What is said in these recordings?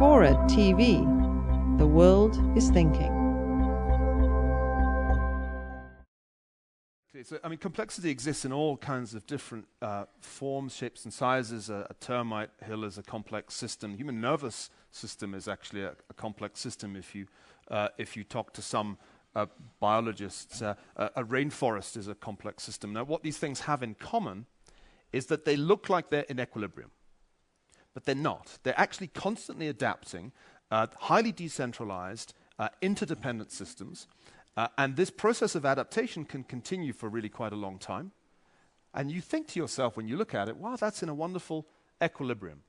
Forward TV. The world is thinking. So, I mean, complexity exists in all kinds of different forms, shapes, and sizes. A termite hill is a complex system. The human nervous system is actually a complex system. If you talk to some biologists, a rainforest is a complex system. Now, what these things have in common is that they look like they're in equilibrium, but they're not. They're actually constantly adapting, highly decentralized, interdependent systems. And this process of adaptation can continue for really quite a long time. And you think to yourself when you look at it, wow, that's in a wonderful equilibrium.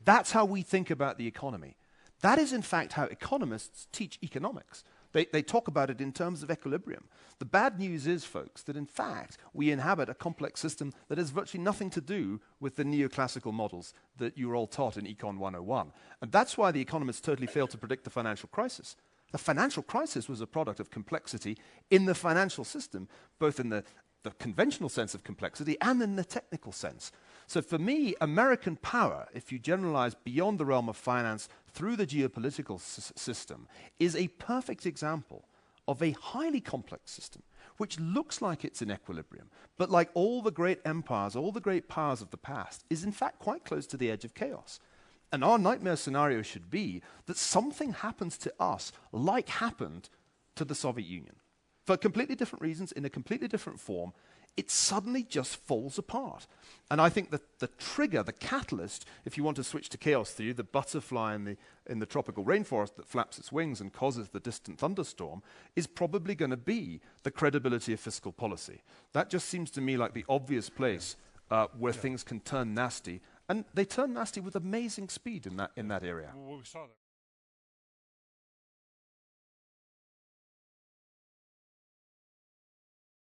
That's how we think about the economy. That is, in fact, how economists teach economics. They talk about it in terms of equilibrium. The bad news is, folks, that in fact we inhabit a complex system that has virtually nothing to do with the neoclassical models that you were all taught in Econ 101. And that's why the economists totally failed to predict the financial crisis. The financial crisis was a product of complexity in the financial system, both in the conventional sense of complexity and in the technical sense. So for me, American power, if you generalize beyond the realm of finance through the geopolitical system, is a perfect example of a highly complex system, which looks like it's in equilibrium, but like all the great empires, all the great powers of the past, is in fact quite close to the edge of chaos. And our nightmare scenario should be that something happens to us like happened to the Soviet Union. For completely different reasons, in a completely different form, it suddenly just falls apart. And I think that the trigger, the catalyst, if you want to switch to chaos theory, the butterfly in the tropical rainforest that flaps its wings and causes the distant thunderstorm, is probably going to be the credibility of fiscal policy. That just seems to me like the obvious place where things can turn nasty. And they turn nasty with amazing speed in that area. Well, we saw that.